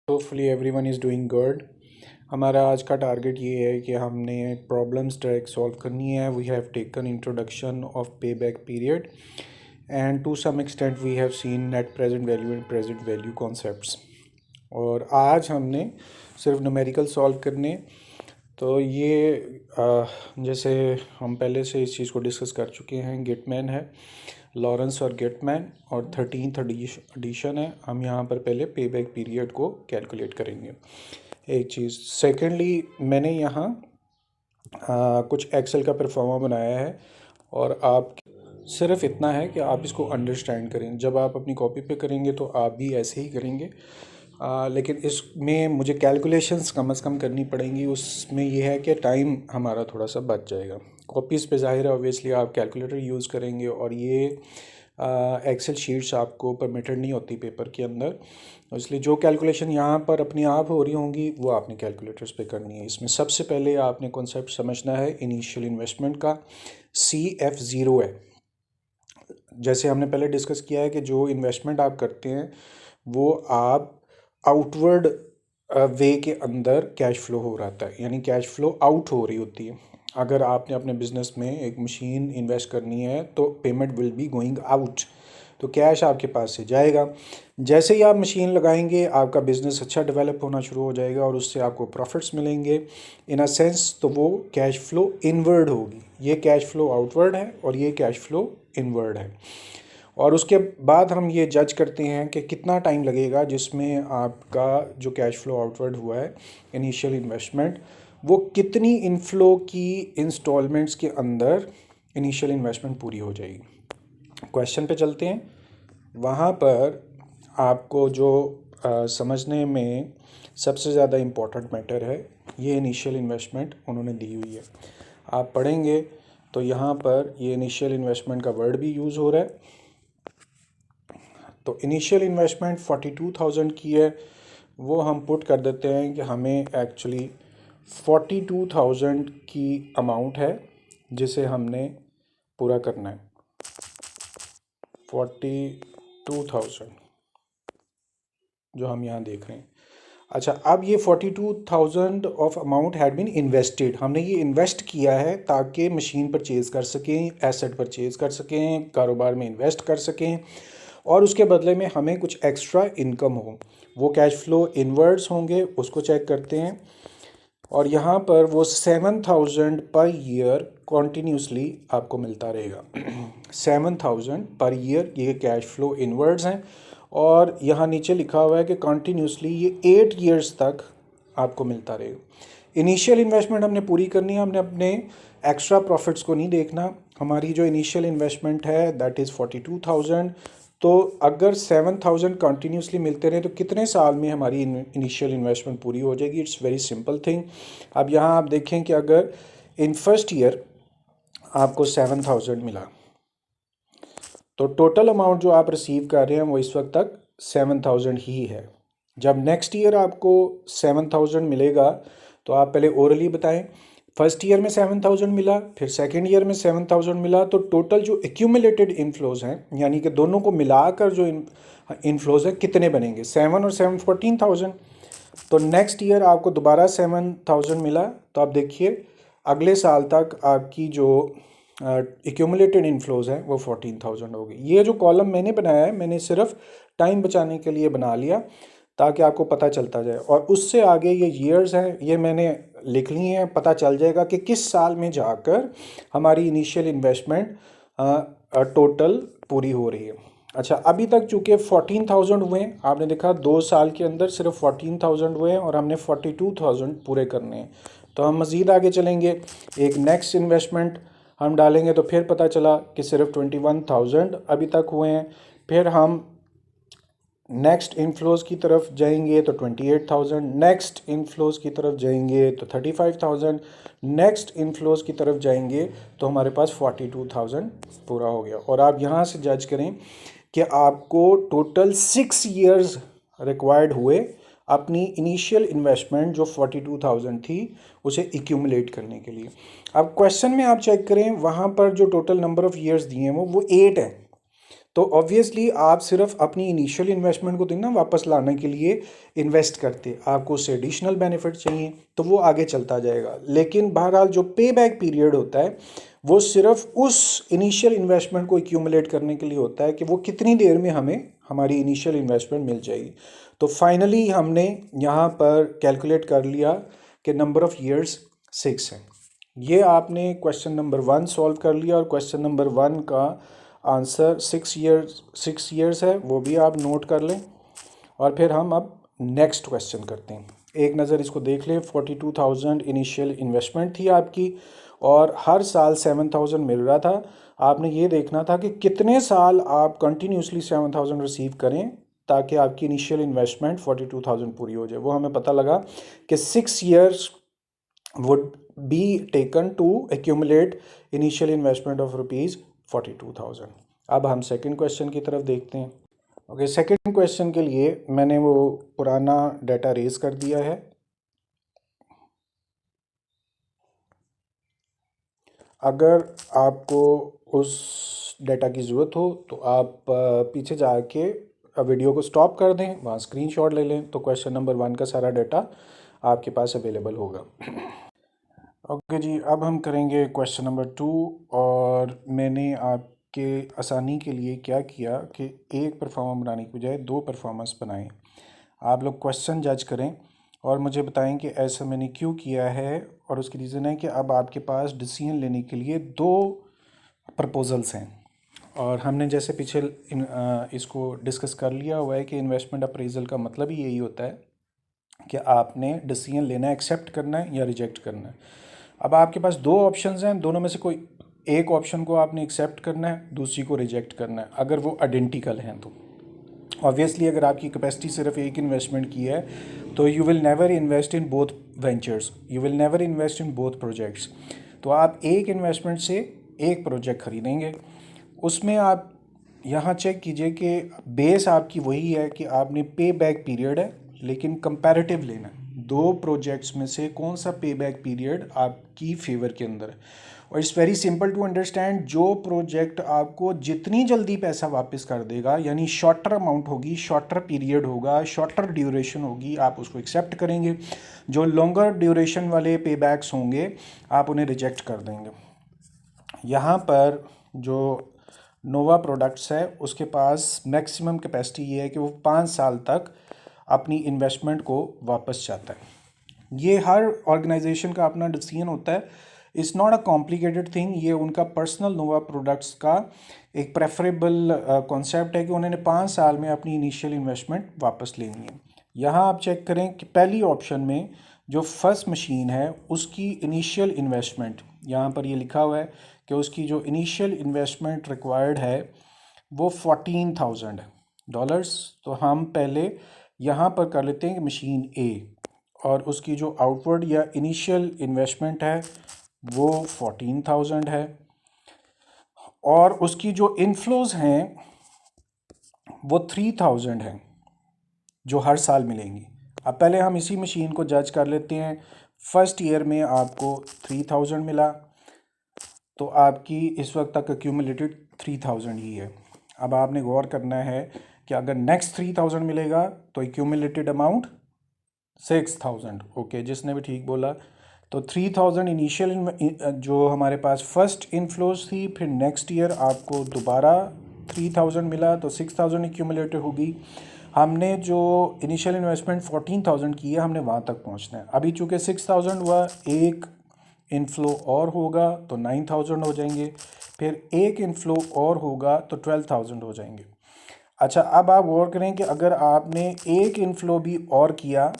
Hopefully everyone is doing good. हमारा आज का टारगेट ये है कि हमने प्रॉब्लम्स डायरेक्ट सॉल्व करनी है। We have taken introduction of pay back period and to some extent we have seen net present value and present value concepts. और आज हमने सिर्फ न्यूमेरिकल सॉल्व करने। तो ये जैसे हम पहले से इस चीज़ को डिस्कस कर चुके हैं, गिटमैन है, लॉरेंस और गिटमैन, और 13th एडिशन है। हम यहाँ पर पहले पे बैक पीरियड को कैलकुलेट करेंगे, एक चीज़। सेकेंडली, मैंने यहाँ कुछ एक्सेल का परफॉर्मा बनाया है और आप सिर्फ इतना है कि आप इसको अंडरस्टैंड करें। जब आप अपनी कॉपी पे करेंगे तो आप भी ऐसे ही करेंगे, लेकिन इसमें मुझे कैलकुलेशंस कम से कम करनी पड़ेंगी। उसमें यह है कि टाइम हमारा थोड़ा सा बच जाएगा। कॉपीज़ पे ज़ाहिर है ऑब्वियसली आप कैलकुलेटर यूज़ करेंगे, और ये एक्सेल शीट्स आपको परमिटेड नहीं होती पेपर के अंदर, इसलिए जो कैलकुलेशन यहाँ पर अपने आप हो रही होंगी वो आपने कैलकुलेटर्स पे करनी है। इसमें सबसे पहले आपने कॉन्सेप्ट समझना है इनिशियल इन्वेस्टमेंट का। CF0 है। जैसे हमने पहले डिस्कस किया है कि जो इन्वेस्टमेंट आप करते हैं वो आप आउटवर्ड वे के अंदर कैश फ्लो हो रहा था, यानी कैश फ्लो आउट हो रही होती है। अगर आपने अपने बिजनेस में एक मशीन इन्वेस्ट करनी है तो payment will be going out, तो कैश आपके पास से जाएगा। जैसे ही आप मशीन लगाएंगे आपका बिज़नेस अच्छा डेवलप होना शुरू हो जाएगा और उससे आपको प्रॉफिट्स मिलेंगे इन अ सेंस, तो वो कैश फ्लो इनवर्ड होगी। ये कैश फ्लो आउटवर्ड है और ये कैश फ्लो इनवर्ड है। और उसके बाद हम ये जज करते हैं कि कितना टाइम लगेगा जिसमें आपका जो कैश फ्लो आउटवर्ड हुआ है इनिशियल इन्वेस्टमेंट, वो कितनी इनफ्लो की इंस्टॉलमेंट्स के अंदर इनिशियल इन्वेस्टमेंट पूरी हो जाएगी। क्वेश्चन पे चलते हैं। वहाँ पर आपको जो समझने में सबसे ज़्यादा इम्पोर्टेंट मैटर है, ये इनिशियल इन्वेस्टमेंट उन्होंने दी हुई है। आप पढ़ेंगे तो यहाँ पर ये इनिशियल इन्वेस्टमेंट का वर्ड भी यूज़ हो रहा है। तो इनिशियल इन्वेस्टमेंट 42,000 की है, वो हम पुट कर देते हैं कि हमें एक्चुअली 42,000 की अमाउंट है जिसे हमने पूरा करना है। 42,000 जो हम यहाँ देख रहे हैं। अच्छा, अब ये 42,000 of amount had been invested, हमने ये इन्वेस्ट किया है ताकि मशीन परचेज़ कर सकें, एसेट परचेज़ कर सकें, कारोबार में इन्वेस्ट कर सकें, और उसके बदले में हमें कुछ एक्स्ट्रा इनकम हो। वो कैश फ्लो इनवर्ड्स होंगे, उसको चेक करते हैं। और यहाँ पर वो 7,000 पर ईयर कॉन्टीन्यूसली आपको मिलता रहेगा। 7,000 पर ईयर ये कैश फ्लो इनवर्ड्स हैं, और यहाँ नीचे लिखा हुआ है कि कॉन्टीन्यूसली ये 8 ईयर्स तक आपको मिलता रहेगा। इनिशियल इन्वेस्टमेंट हमने पूरी करनी है, हमने अपने एक्स्ट्रा प्रॉफिट्स को नहीं देखना। हमारी जो इनिशियल इन्वेस्टमेंट है दैट इज़ 42,000। तो अगर 7,000 कंटिन्यूसली मिलते रहे तो कितने साल में हमारी इनिशियल इन्वेस्टमेंट पूरी हो जाएगी? It's very simple thing. अब यहाँ आप देखें कि अगर इन फर्स्ट ईयर आपको 7,000 मिला तो टोटल अमाउंट जो आप रिसीव कर रहे हैं वो इस वक्त तक 7,000 ही है। जब नेक्स्ट ईयर आपको 7,000 मिलेगा तो आप पहले ओरली बताएं। फर्स्ट ईयर में 7,000 मिला, फिर सेकेंड ईयर में 7,000 मिला, तो टोटल जो एक्यूमुलेटेड इनफ्लोज हैं, यानी कि दोनों को मिलाकर जो इनफ्लोज हैं कितने बनेंगे? 7 और 7 14,000। तो नेक्स्ट ईयर आपको दोबारा 7,000 मिला, तो आप देखिए अगले साल तक आपकी जो एक्यूमुलेटेड इनफ्लोज हैं वो 14,000 हो गई। ये जो कॉलम मैंने बनाया है मैंने सिर्फ टाइम बचाने के लिए बना लिया ताकि आपको पता चलता जाए, और उससे आगे ये ईयर्स हैं ये मैंने लिख ली हैं। पता चल जाएगा कि किस साल में जाकर हमारी इनिशियल इन्वेस्टमेंट टोटल पूरी हो रही है। अच्छा, अभी तक चूँकि 14,000 हुए हैं, आपने देखा 2 साल के अंदर सिर्फ 14,000 हुए हैं और हमने 42,000 पूरे करने हैं। तो हम मज़ीद आगे चलेंगे, एक नेक्स्ट इन्वेस्टमेंट हम डालेंगे तो फिर पता चला कि सिर्फ 21,000 अभी तक हुए हैं। फिर हम नेक्स्ट इनफ्लोज़ की तरफ जाएंगे तो 28,000, नेक्स्ट इनफ्लोज़ की तरफ जाएंगे तो 35,000, नेक्स्ट इनफ्लोज़ की तरफ जाएंगे तो हमारे पास 42,000 पूरा हो गया। और आप यहाँ से जज करें कि आपको टोटल 6 ईयर्स रिक्वायर्ड हुए अपनी इनिशियल इन्वेस्टमेंट जो 42,000 थी उसे एक्यूमुलेट करने के लिए। अब क्वेश्चन में आप चेक करें, वहाँ पर जो टोटल नंबर ऑफ़ ईयर्स दिए हैं वो 8 है। तो ऑब्वियसली आप सिर्फ अपनी इनिशियल इन्वेस्टमेंट को ना वापस लाने के लिए इन्वेस्ट करते, आपको उससे एडिशनल बेनिफिट चाहिए तो वो आगे चलता जाएगा। लेकिन बहरहाल जो पे बैक पीरियड होता है वो सिर्फ उस इनिशियल इन्वेस्टमेंट को एक्यूमुलेट करने के लिए होता है कि वो कितनी देर में हमें हमारी इनिशियल इन्वेस्टमेंट मिल जाएगी। तो फाइनली हमने यहाँ पर कैलकुलेट कर लिया कि नंबर ऑफ़ ईयर्स 6 है। ये आपने क्वेश्चन नंबर 1 सॉल्व कर लिया और क्वेश्चन नंबर 1 का आंसर 6 ईयर्स है, वो भी आप नोट कर लें। और फिर हम अब नेक्स्ट क्वेश्चन करते हैं। एक नज़र इसको देख लें। 42,000 इनिशियल इन्वेस्टमेंट थी आपकी और हर साल 7,000 मिल रहा था। आपने ये देखना था कि कितने साल आप कंटिन्यूसली 7,000 रिसीव करें ताकि आपकी इनिशियल इन्वेस्टमेंट 42,000 पूरी हो जाए। वो हमें पता लगा कि 6 years would be taken to accumulate initial investment of rupees 42,000। अब हम सेकंड क्वेश्चन की तरफ देखते हैं। ओके, सेकंड क्वेश्चन के लिए मैंने वो पुराना डाटा रेज कर दिया है। अगर आपको उस डाटा की ज़रूरत हो तो आप पीछे जाके वीडियो को स्टॉप कर दें, वहाँ स्क्रीनशॉट ले लें, तो क्वेश्चन नंबर 1 का सारा डाटा आपके पास अवेलेबल होगा। ओके जी, अब हम करेंगे क्वेश्चन नंबर 2। और मैंने आपके आसानी के लिए क्या किया कि एक परफॉर्मा बनाने की बजाय 2 परफॉर्मेंस बनाए। आप लोग क्वेश्चन जज करें और मुझे बताएं कि ऐसा मैंने क्यों किया है। और उसकी रीज़न है कि अब आपके पास डिसीजन लेने के लिए 2 प्रपोजल्स हैं। और हमने जैसे पीछे इसको डिस्कस कर लिया हुआ है कि इन्वेस्टमेंट अप्रेजल का मतलब ही यही होता है कि आपने डिसीजन लेना है, एक्सेप्ट करना है या रिजेक्ट करना है। अब आपके पास 2 ऑप्शंस हैं, दोनों में से कोई एक ऑप्शन को आपने एक्सेप्ट करना है, दूसरी को रिजेक्ट करना है अगर वो आइडेंटिकल हैं तो। ऑब्वियसली अगर आपकी कैपेसिटी सिर्फ एक इन्वेस्टमेंट की है तो you will never invest in both ventures, you will never invest in both projects. तो आप एक इन्वेस्टमेंट से एक प्रोजेक्ट खरीदेंगे, उसमें आप यहाँ चेक कीजिए कि बेस आपकी वही है कि आपने पे बैक पीरियड है, लेकिन कंपैरेटिव लेना है 2 प्रोजेक्ट्स में से कौन सा पे बैक पीरियड आपकी फेवर के अंदर है। और it's very simple to understand, जो प्रोजेक्ट आपको जितनी जल्दी पैसा वापस कर देगा, यानी शॉर्टर अमाउंट होगी, शॉर्टर पीरियड होगा, शॉर्टर ड्यूरेशन होगी, आप उसको एक्सेप्ट करेंगे। जो लॉन्गर ड्यूरेशन वाले पे बैक्स होंगे आप उन्हें रिजेक्ट कर देंगे। यहाँ पर जो नोवा प्रोडक्ट्स है उसके पास मैक्सिमम कैपेसिटी ये है कि वो 5 साल तक अपनी इन्वेस्टमेंट को वापस चाहता है। ये हर ऑर्गेनाइजेशन का अपना डिसीजन होता है, it's not a complicated thing. ये उनका पर्सनल नोवा प्रोडक्ट्स का एक प्रेफरेबल कॉन्सेप्ट है कि उन्होंने 5 साल में अपनी इनिशियल इन्वेस्टमेंट वापस लेनी है। यहाँ आप चेक करें कि पहली ऑप्शन में जो फर्स्ट मशीन है उसकी इनिशियल इन्वेस्टमेंट, यहाँ पर ये लिखा हुआ है कि उसकी जो इनिशियल इन्वेस्टमेंट रिक्वायर्ड है वो $14,000। तो हम पहले यहाँ पर कर लेते हैं कि मशीन ए, और उसकी जो आउटवर्ड या इनिशियल इन्वेस्टमेंट है वो 14,000 है, और उसकी जो इनफ्लोज हैं वो 3,000 है जो हर साल मिलेंगी। अब पहले हम इसी मशीन को जज कर लेते हैं। फर्स्ट ईयर में आपको 3,000 मिला, तो आपकी इस वक्त तक एक्यूमुलेटेड 3,000 ही है। अब आपने गौर करना है कि अगर नेक्स्ट 3,000 मिलेगा तो एक्यूमुलेटेड अमाउंट 6,000। ओके, जिसने भी ठीक बोला। तो 3,000 इनिशियल जो हमारे पास फर्स्ट इनफ्लोज थी, फिर नेक्स्ट ईयर आपको दोबारा 3,000 मिला, तो 6,000 एक्यूमुलेटेड होगी। हमने जो इनिशियल इन्वेस्टमेंट 14,000 की है, हमने वहाँ तक पहुँचना है। अभी चूँकि 6,000 हुआ, एक इनफ्लो और होगा तो 9,000 हो जाएंगे, फिर एक इनफ्लो और होगा तो 12,000 हो जाएंगे। अच्छा, अब आप गौर करें कि अगर आपने एक इनफ्लो भी और किया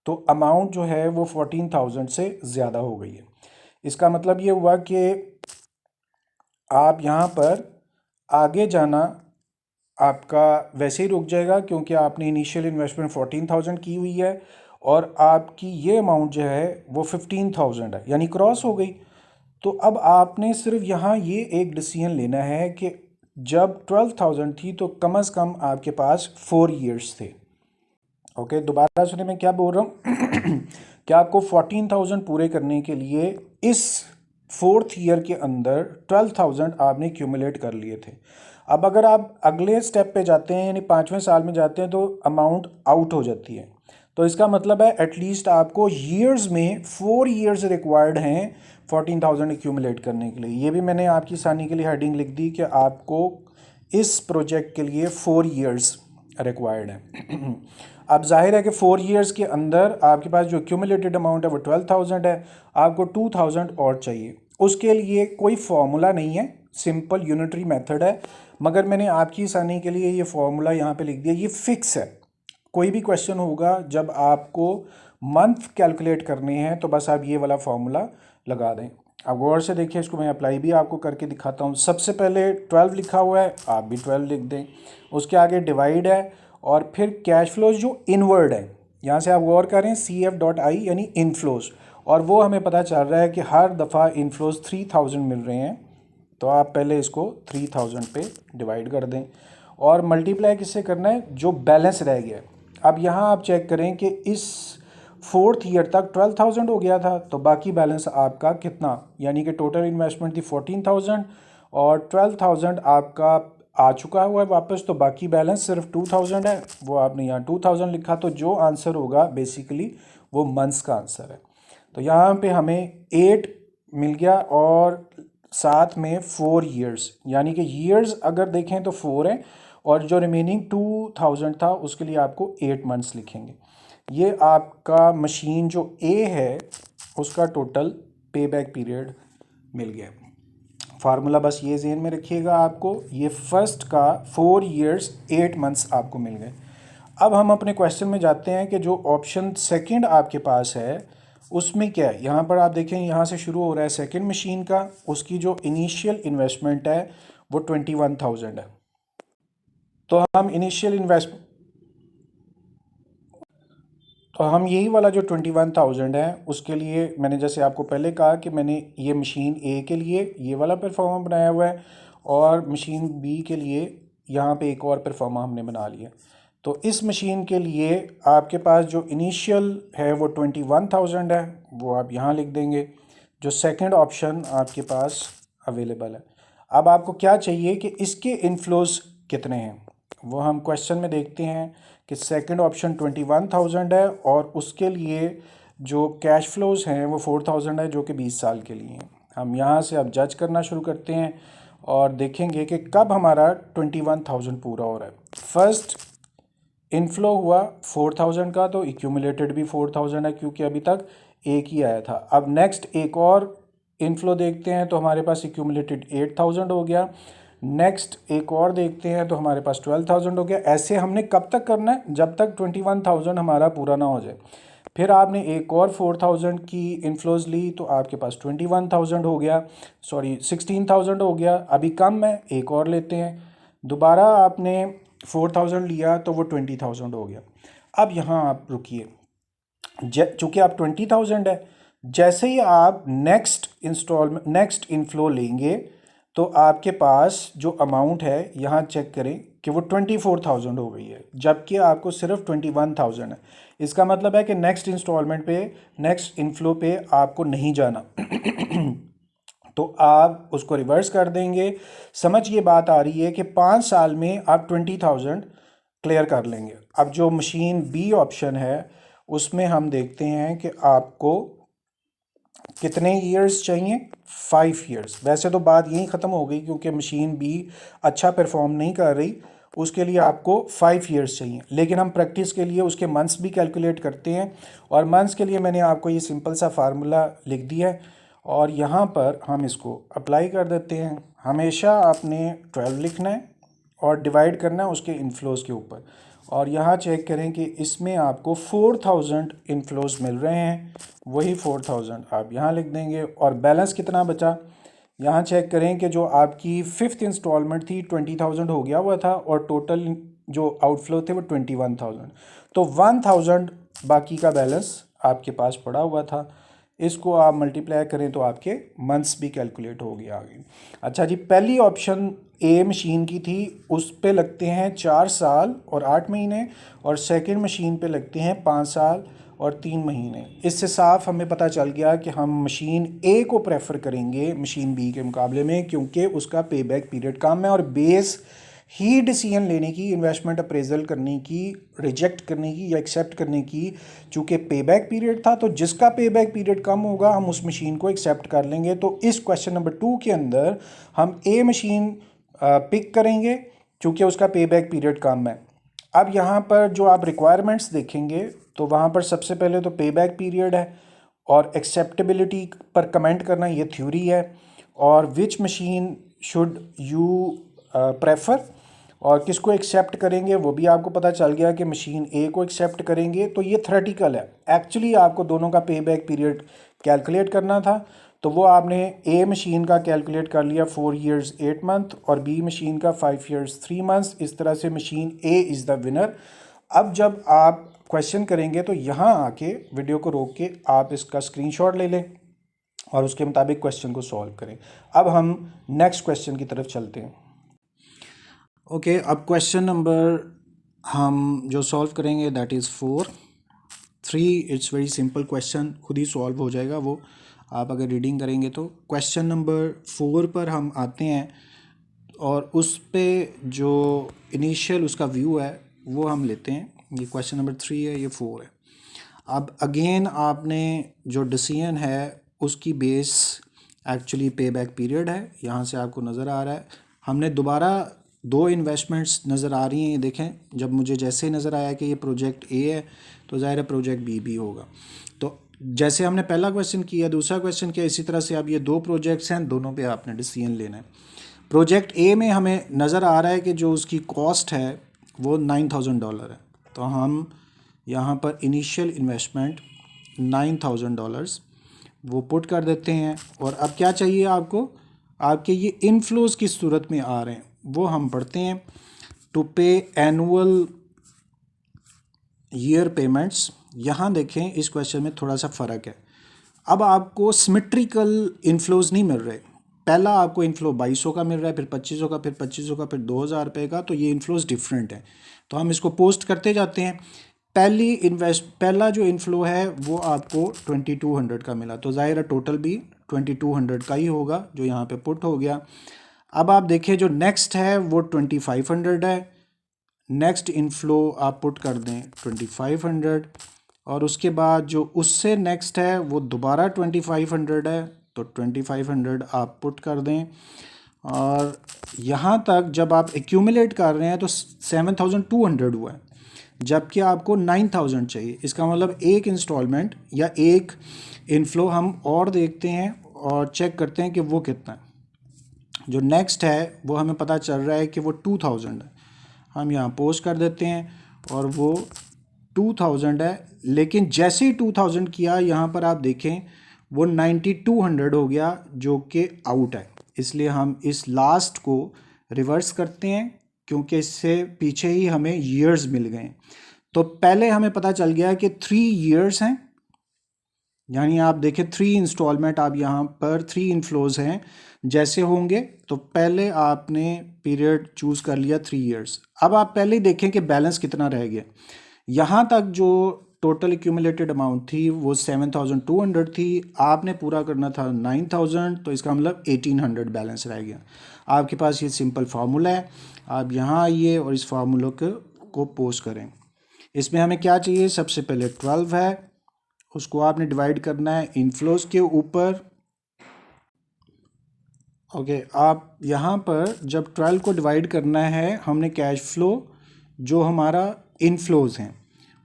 तो अमाउंट जो है वो 14,000 से ज़्यादा हो गई है। इसका मतलब ये हुआ कि आप यहाँ पर आगे जाना आपका वैसे ही रुक जाएगा, क्योंकि आपने इनिशियल इन्वेस्टमेंट 14,000 की हुई है और आपकी ये अमाउंट जो है वो 15,000 है, यानी क्रॉस हो गई। तो अब आपने सिर्फ यहाँ ये एक डिसीजन लेना है कि जब 12,000 थी तो कम से कम आपके पास 4 ईयर्स थे। ओके, दोबारा सुने मैं क्या बोल रहा हूँ कि आपको 14,000 पूरे करने के लिए इस 4th ईयर के अंदर 12,000 आपने क्यूमुलेट कर लिए थे। अब अगर आप अगले स्टेप पे जाते हैं यानी 5वें साल में जाते हैं तो अमाउंट आउट हो जाती है। तो इसका मतलब है एटलीस्ट आपको ईयर्स में 4 ईयर्स रिक्वायर्ड हैं 14,000 एक्यूमुलेट करने के लिए। ये भी मैंने आपकी आसानी के लिए हेडिंग लिख दी कि आपको इस प्रोजेक्ट के लिए 4 ईयर्स रिक्वायर्ड है। अब जाहिर है कि 4 ईयर्स के अंदर आपके पास जो एक्यूमुलेटेड अमाउंट है वो 12,000 है, आपको 2,000 और चाहिए। उसके लिए कोई फार्मूला नहीं है, सिंपल यूनिटरी मेथड है, मगर मैंने आपकी आसानी के लिए ये फार्मूला यहाँ पे लिख दिया। ये फिक्स है, कोई भी क्वेश्चन होगा जब आपको मंथ कैलकुलेट करने हैं तो बस आप ये वाला फार्मूला लगा दें। अब गौर से देखिए, इसको मैं अप्लाई भी आपको करके दिखाता हूँ। सबसे पहले 12 लिखा हुआ है, आप भी 12 लिख दें। उसके आगे डिवाइड है और फिर कैश फ्लोज जो इनवर्ड है, यहाँ से आप गौर करें CF.I यानी इनफ्लोज, और वो हमें पता चल रहा है कि हर दफ़ा इनफ्लोज 3,000 मिल रहे हैं। तो आप पहले इसको 3,000 पे डिवाइड कर दें और मल्टीप्लाई किससे करना है, जो बैलेंस रह गया। अब यहाँ आप चेक करें कि इस 4th ईयर तक 12,000 हो गया था, तो बाकी बैलेंस आपका कितना, यानी कि टोटल इन्वेस्टमेंट थी 14,000 और 12,000 आपका आ चुका हुआ है वापस, तो बाकी बैलेंस सिर्फ 2,000 है। वो आपने यहाँ 2,000 लिखा, तो जो आंसर होगा बेसिकली वो मंथ्स का आंसर है। तो यहाँ पे हमें 8 मिल गया और साथ में 4 ईयर्स, यानी कि ईयर्स अगर देखें तो 4 है और जो रिमेनिंग 2,000 था उसके लिए आपको 8 मंथ्स लिखेंगे। ये आपका मशीन जो A है उसका टोटल पे बैक पीरियड मिल गया। फार्मूला बस ये ज़हन में रखिएगा, आपको ये फर्स्ट का 4 ईयर्स 8 मंथ्स आपको मिल गए। अब हम अपने क्वेश्चन में जाते हैं कि जो ऑप्शन सेकंड आपके पास है उसमें क्या है। यहाँ पर आप देखें, यहाँ से शुरू हो रहा है सेकंड मशीन का, उसकी जो इनिशियल इन्वेस्टमेंट है वो 21,000 है। तो हम इनिशियल इन्वेस्ट तो हम यही वाला जो 21,000 है उसके लिए मैंने जैसे आपको पहले कहा कि मैंने ये मशीन A के लिए ये वाला परफॉर्मा बनाया हुआ है और मशीन B के लिए यहाँ पे एक और परफॉर्मा हमने बना लिया। तो इस मशीन के लिए आपके पास जो इनिशियल है वो 21,000 है, वो आप यहाँ लिख देंगे। जो सेकंड ऑप्शन आपके पास अवेलेबल है। अब आपको क्या चाहिए कि इसके इनफ्लोज कितने हैं, वो हम क्वेश्चन में देखते हैं कि सेकंड ऑप्शन 21,000 है और उसके लिए जो कैश फ्लोज हैं वो 4,000 है, जो कि 20 साल के लिए हैं। हम यहाँ से अब जज करना शुरू करते हैं और देखेंगे कि कब हमारा 21,000 पूरा हो रहा है। फर्स्ट इनफ्लो हुआ 4,000 का, तो एक्यूमुलेटेड भी 4,000 है क्योंकि अभी तक एक ही आया था। अब नेक्स्ट एक और इनफ्लो देखते हैं तो हमारे पास एक्यूमुलेटेड 8,000 हो गया। नेक्स्ट एक और देखते हैं तो हमारे पास 12,000 हो गया। ऐसे हमने कब तक करना है, जब तक 21,000 हमारा पूरा ना हो जाए। फिर आपने एक और 4,000 की इनफ्लोज ली तो आपके पास 21,000 हो गया, सॉरी 16,000 हो गया। अभी कम है, एक और लेते हैं। दोबारा आपने 4,000 लिया तो वो 20,000 हो गया। अब यहाँ आप रुकिए, चूँकि आप 20,000 है, जैसे ही आप नेक्स्ट इनफ्लो लेंगे तो आपके पास जो अमाउंट है यहाँ चेक करें कि वो 24,000 हो गई है, जबकि आपको सिर्फ 21,000 है। इसका मतलब है कि नेक्स्ट इंस्टॉलमेंट पे, नेक्स्ट इनफ्लो पे आपको नहीं जाना। तो आप उसको रिवर्स कर देंगे। समझ ये बात आ रही है कि 5 साल में आप 20,000 क्लियर कर लेंगे। अब जो मशीन B ऑप्शन है उसमें हम देखते हैं कि आपको कितने ईयर्स चाहिए, 5 ईयर्स। वैसे तो बात यहीं ख़त्म हो गई क्योंकि मशीन B अच्छा परफॉर्म नहीं कर रही, उसके लिए आपको 5 ईयर्स चाहिए। लेकिन हम प्रैक्टिस के लिए उसके मंथ्स भी कैलकुलेट करते हैं और मंथ्स के लिए मैंने आपको ये सिंपल सा फार्मूला लिख दिया है और यहाँ पर हम इसको अप्लाई कर देते हैं। हमेशा आपने 12 लिखना है और डिवाइड करना है उसके इनफ्लोज के ऊपर, और यहाँ चेक करें कि इसमें आपको 4,000 इनफ्लोज मिल रहे हैं, वही 4,000 आप यहाँ लिख देंगे। और बैलेंस कितना बचा, यहाँ चेक करें कि जो आपकी 5th इंस्टॉलमेंट थी 20,000 हो गया हुआ था और टोटल जो आउटफ्लो थे वो 21,000, तो 1,000 बाकी का बैलेंस आपके पास पड़ा हुआ था। इसको आप मल्टीप्लाई करें तो आपके मंथ्स भी कैलकुलेट हो गया आगे। अच्छा जी, पहली ऑप्शन A मशीन की थी, उस पे लगते हैं 4 साल और 8 महीने, और सेकंड मशीन पे लगते हैं 5 साल और 3 महीने। इससे साफ हमें पता चल गया कि हम मशीन ए को प्रेफर करेंगे मशीन बी के मुकाबले में, क्योंकि उसका पे बैक पीरियड कम है और बेस ही डिसीजन लेने की, इन्वेस्टमेंट अप्रेजल करने की, रिजेक्ट करने की या एक्सेप्ट करने की, चूँकि पे बैक पीरियड था, तो जिसका पे बैक पीरियड कम होगा हम उस मशीन को एक्सेप्ट कर लेंगे। तो इस क्वेश्चन नंबर 2 के अंदर हम ए मशीन पिक करेंगे चूँकि उसका पे बैक पीरियड कम है। अब यहाँ पर जो आप रिक्वायरमेंट्स देखेंगे तो वहाँ पर सबसे पहले तो पे बैक पीरियड है और एक्सेप्टेबिलिटी पर कमेंट करना, ये थ्योरी है, और विच मशीन शुड यू प्रेफर, और किसको एक्सेप्ट करेंगे वो भी आपको पता चल गया कि मशीन ए को एक्सेप्ट करेंगे। तो ये थ्योरेटिकल है, एक्चुअली आपको दोनों का पे बैक पीरियड कैलकुलेट करना था, तो वो आपने ए मशीन का कैलकुलेट कर लिया 4 years 8 month और बी मशीन का 5 years 3 months। इस तरह से machine A is the winner. अब जब आप क्वेश्चन करेंगे तो यहाँ आके वीडियो को रोक के आप इसका स्क्रीनशॉट ले लें और उसके मुताबिक क्वेश्चन को सॉल्व करें। अब हम नेक्स्ट क्वेश्चन की तरफ चलते हैं। ओके, अब क्वेश्चन नंबर हम जो सॉल्व करेंगे that is 3। It's very simple question, खुद ही सॉल्व हो जाएगा वो, आप अगर रीडिंग करेंगे तो। क्वेश्चन नंबर 4 पर हम आते हैं और उस पे जो इनिशियल उसका व्यू है वो हम लेते हैं। ये क्वेश्चन नंबर 3 है, ये 4 है। अब अगेन आपने जो डिसीजन है उसकी बेस एक्चुअली पे बैक पीरियड है, यहाँ से आपको नज़र आ रहा है। हमने दोबारा 2 इन्वेस्टमेंट्स नज़र आ रही हैं, ये देखें, जब मुझे जैसे ही नज़र आया कि ये प्रोजेक्ट ए है तो ज़ाहिर है प्रोजेक्ट बी भी होगा। तो जैसे हमने पहला क्वेश्चन किया, दूसरा क्वेश्चन किया, इसी तरह से अब ये 2 प्रोजेक्ट्स हैं, दोनों पे आपने डिसीजन लेना है। प्रोजेक्ट ए में हमें नज़र आ रहा है कि जो उसकी कॉस्ट है वो $9,000 है, तो हम यहाँ पर इनिशियल इन्वेस्टमेंट $9,000 वो पुट कर देते हैं। और अब क्या चाहिए आपको, आपके ये इनफ्लोज किस सूरत में आ रहे हैं वो हम पढ़ते हैं। टू पे एनुअल ईयर पेमेंट्स, यहाँ देखें इस क्वेश्चन में थोड़ा सा फ़र्क है। अब आपको सिमेट्रिकल इनफ्लोज नहीं मिल रहे, पहला आपको इनफ्लो 2200 का मिल रहा है, फिर 2500 का, फिर 2500 का, फिर 2000 रुपये का, तो ये इनफ्लोज डिफरेंट है। तो हम इसको पोस्ट करते जाते हैं। पहला जो इनफ्लो है वो आपको 2200 का मिला, तो ज़ाहिर है टोटल भी 2200 का ही होगा जो यहाँ पे पुट हो गया। अब आप देखिए जो नेक्स्ट है वो 2500 है, नेक्स्ट इनफ्लो आप पुट कर दें 2500, और उसके बाद जो उससे नेक्स्ट है वो दोबारा 2500 है, तो 2500 आप पुट कर दें। और यहाँ तक जब आप एक्यूमुलेट कर रहे हैं तो 7200 हुआ है, जबकि आपको 9000 चाहिए। इसका मतलब एक इंस्टॉलमेंट या एक इनफ्लो हम और देखते हैं और चेक करते हैं कि वो कितना है। जो नेक्स्ट है वो हमें पता चल रहा है कि वो 2000 है, हम यहाँ पोस्ट कर देते हैं और वो 2000 है। लेकिन जैसे ही 2000 किया यहाँ पर आप देखें वो 9200 हो गया जो कि आउट है, इसलिए हम इस लास्ट को रिवर्स करते हैं क्योंकि इससे पीछे ही हमें ईयर्स मिल गए। तो पहले हमें पता चल गया कि 3 ईयर्स हैं, यानी आप देखें 3 इंस्टॉलमेंट, आप यहाँ पर 3 इनफ्लोज हैं जैसे होंगे, तो पहले आपने पीरियड चूज़ कर लिया 3 ईयर्स। अब आप पहले ही देखें कि बैलेंस कितना रह गया। यहाँ तक जो टोटल एक्यूमुलेटेड अमाउंट थी वो 7200 थी, आपने पूरा करना था 9000, तो इसका मतलब 1800 बैलेंस रह गया। आपके पास ये सिंपल फार्मूला है, आप यहाँ आइए और इस फार्मूला को पोस्ट करें। इसमें हमें क्या चाहिए, सबसे पहले 12 है, उसको आपने डिवाइड करना है इनफ्लोज के ऊपर। ओके, आप यहाँ पर जब 12 को डिवाइड करना है, हमने कैश फ्लो जो हमारा इनफ्लोज हैं,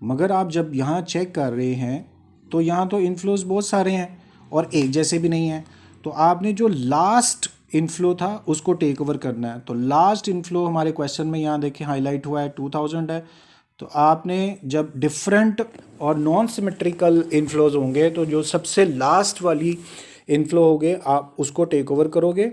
मगर आप जब यहाँ चेक कर रहे हैं तो यहाँ तो इनफ्लोज बहुत सारे हैं और एक जैसे भी नहीं हैं, तो आपने जो लास्ट इनफ्लो था उसको टेक ओवर करना है। तो लास्ट इनफ्लो हमारे क्वेश्चन में यहाँ देखें हाईलाइट हुआ है 2000 है, तो आपने जब डिफरेंट और नॉन सिमेट्रिकल इनफ्लोज होंगे तो जो सबसे लास्ट वाली इनफ्लो होगे आप उसको टेक ओवर करोगे।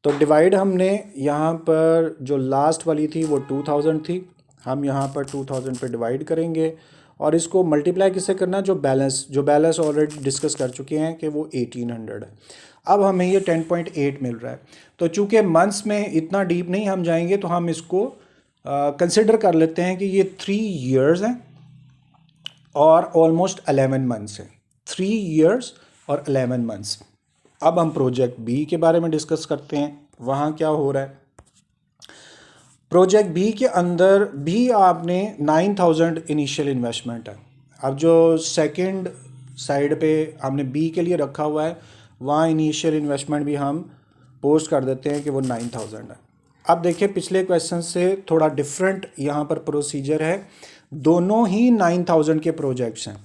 तो डिवाइड हमने यहाँ पर जो लास्ट वाली थी वो 2000 थी, हम यहाँ पर 2000 पे डिवाइड करेंगे और इसको मल्टीप्लाई किससे करना, जो बैलेंस ऑलरेडी डिस्कस कर चुके हैं कि वो 1800 है। अब हमें ये 10.8 मिल रहा है। तो चूँकि मंथ्स में इतना डीप नहीं हम जाएंगे तो हम इसको कंसिडर कर लेते हैं कि ये 3 ईयर्स हैं और ऑलमोस्ट 11 मंथ्स है, 3 ईयर्स और 11 मंथ्स। अब हम प्रोजेक्ट बी के बारे में डिस्कस करते हैं, वहाँ क्या हो रहा है। प्रोजेक्ट बी के अंदर भी आपने 9000 इनिशियल इन्वेस्टमेंट है। अब जो सेकंड साइड पे हमने बी के लिए रखा हुआ है, वहाँ इनिशियल इन्वेस्टमेंट भी हम पोस्ट कर देते हैं कि वो 9000 है। अब देखिए पिछले क्वेश्चन से थोड़ा डिफरेंट यहाँ पर प्रोसीजर है। दोनों ही 9000 के प्रोजेक्ट्स हैं।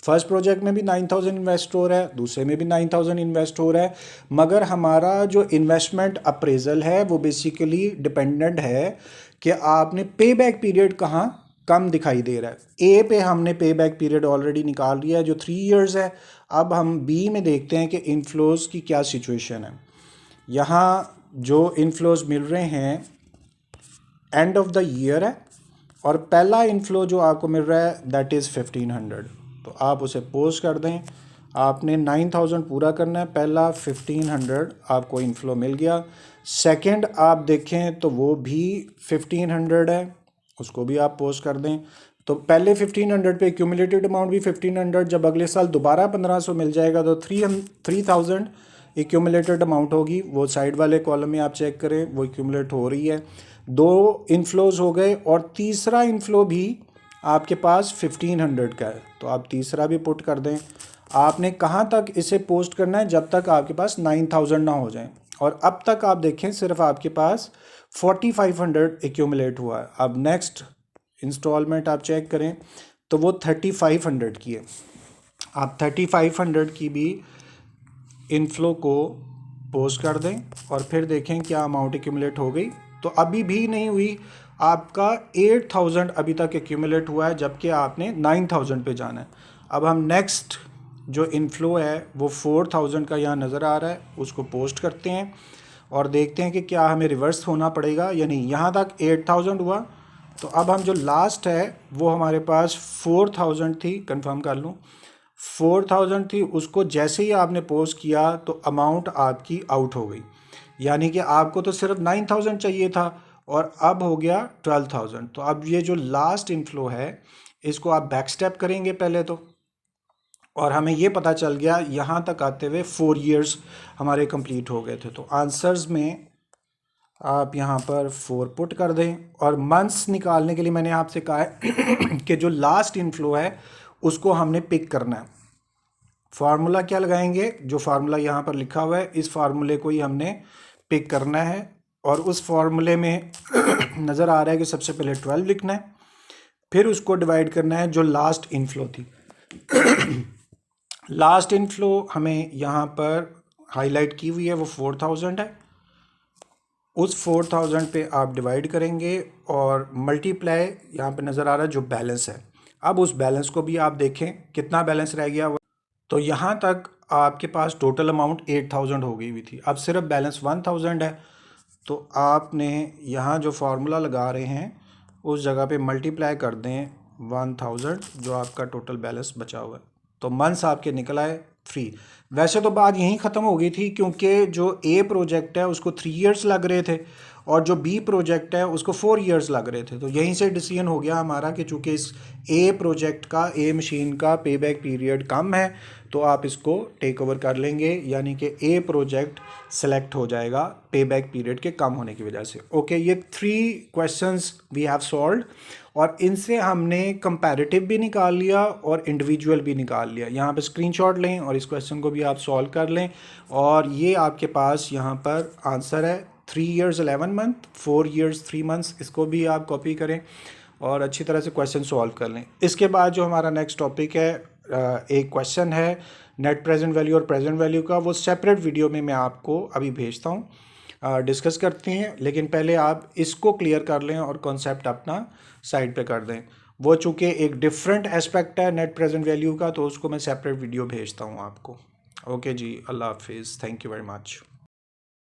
फर्स्ट प्रोजेक्ट में भी 9000 इन्वेस्ट हो रहा है, दूसरे में भी 9000 इन्वेस्ट हो रहा है, मगर हमारा जो इन्वेस्टमेंट अप्रेजल है वो बेसिकली डिपेंडेंट है कि आपने पे बैक पीरियड कहाँ कम दिखाई दे रहा है। ए पे हमने पे बैक पीरियड ऑलरेडी निकाल लिया है जो 3 इयर्स है। अब हम बी में देखते हैं कि इनफ्लोज की क्या सिचुएशन है। यहाँ जो इनफ्लोज मिल रहे हैं एंड ऑफ द ईयर है, और पहला इनफ्लो जो आपको मिल रहा है दैट इज़ 1500, तो आप उसे पोस्ट कर दें। आपने 9000 पूरा करना है, पहला 1500 आपको इनफ्लो मिल गया। सेकंड आप देखें तो वो भी 1500 है, उसको भी आप पोस्ट कर दें। तो पहले 1500 पे एक्यूमुलेटेड अमाउंट भी 1500, जब अगले साल दोबारा 1500 मिल जाएगा तो 3000 एक्यूमुलेटेड अमाउंट होगी। वो साइड वाले कॉलम में आप चेक करें, वो एक्यूमुलेट हो रही है। 2 इनफ्लोज हो गए और तीसरा इनफ्लो भी आपके पास 1500 का है, तो आप तीसरा भी पुट कर दें। आपने कहाँ तक इसे पोस्ट करना है, जब तक आपके पास 9000 ना हो जाए। और अब तक आप देखें सिर्फ आपके पास 4500 एक्यूमुलेट हुआ है। अब नेक्स्ट इंस्टॉलमेंट आप चेक करें तो वो 3500 की है। आप 3500 की भी इनफ्लो को पोस्ट कर दें और फिर देखें क्या अमाउंट एक्यूमुलेट हो गई। तो अभी भी नहीं हुई, आपका 8000 अभी तक एक्यूमुलेट हुआ है, जबकि आपने 9000 पे जाना है। अब हम नेक्स्ट जो इनफ्लो है वो 4000 का यहाँ नज़र आ रहा है, उसको पोस्ट करते हैं और देखते हैं कि क्या हमें रिवर्स होना पड़ेगा या नहीं। यहाँ तक 8000 हुआ, तो अब हम जो लास्ट है वो हमारे पास 4000 थी, कंफर्म कर लूँ 4000 थी, उसको जैसे ही आपने पोस्ट किया तो अमाउंट आपकी आउट हो गई। यानी कि आपको तो सिर्फ 9000 चाहिए था और अब हो गया 12000। तो अब ये जो लास्ट इनफ्लो है इसको आप बैक स्टेप करेंगे पहले तो, और हमें ये पता चल गया यहाँ तक आते हुए 4 इयर्स हमारे कंप्लीट हो गए थे। तो आंसर्स में आप यहाँ पर 4 पुट कर दें, और मंथ्स निकालने के लिए मैंने आपसे कहा है कि जो लास्ट इनफ्लो है उसको हमने पिक करना है। फार्मूला क्या लगाएंगे, जो फार्मूला यहाँ पर लिखा हुआ है इस फार्मूले को ही हमने पिक करना है, और उस फार्मूले में नज़र आ रहा है कि सबसे पहले 12 लिखना है, फिर उसको डिवाइड करना है जो लास्ट इनफ्लो थी। लास्ट इनफ्लो हमें यहाँ पर हाईलाइट की हुई है, वो 4000 है। उस 4000 पे आप डिवाइड करेंगे और मल्टीप्लाई यहाँ पे नज़र आ रहा है जो बैलेंस है। अब उस बैलेंस को भी आप देखें कितना बैलेंस रह गया। तो यहाँ तक आपके पास टोटल अमाउंट 8000 हो गई हुई थी, अब सिर्फ बैलेंस 1000 है। तो आपने यहाँ जो फार्मूला लगा रहे हैं उस जगह पे मल्टीप्लाई कर दें 1000, जो आपका टोटल बैलेंस बचा हुआ है। तो मंथ्स आपके निकल आए 3। वैसे तो बात यहीं ख़त्म हो गई थी, क्योंकि जो ए प्रोजेक्ट है उसको 3 इयर्स लग रहे थे और जो बी प्रोजेक्ट है उसको 4 इयर्स लग रहे थे। तो यहीं से डिसीजन हो गया हमारा कि चूँकि इस ए प्रोजेक्ट का, ए मशीन का पे बैक पीरियड कम है, तो आप इसको टेक ओवर कर लेंगे, यानी कि ए प्रोजेक्ट सेलेक्ट हो जाएगा पे बैक पीरियड के कम होने की वजह से। ओके, ये 3 क्वेश्चंस वी हैव सॉल्व्ड, और इनसे हमने कंपैरेटिव भी निकाल लिया और इंडिविजुअल भी निकाल लिया। यहाँ पे स्क्रीनशॉट लें और इस क्वेश्चन को भी आप सॉल्व कर लें, और ये आपके पास यहाँ पर आंसर है 3 इयर्स 11 मंथ, 4 इयर्स 3 मंथ्स। इसको भी आप कॉपी करें और अच्छी तरह से क्वेश्चन सॉल्व कर लें। इसके बाद जो हमारा नेक्स्ट टॉपिक है, एक क्वेश्चन है नेट प्रेजेंट वैल्यू और प्रेजेंट वैल्यू का, वो सेपरेट वीडियो में मैं आपको अभी भेजता हूँ, डिस्कस करते हैं। लेकिन पहले आप इसको क्लियर कर लें और कॉन्सेप्ट अपना साइड पे कर दें। वो चूँकि एक डिफरेंट एस्पेक्ट है नेट प्रेजेंट वैल्यू का, तो उसको मैं सेपरेट वीडियो भेजता हूँ आपको। ओके जी, अल्लाह हाफिज़, थैंक यू वेरी मच।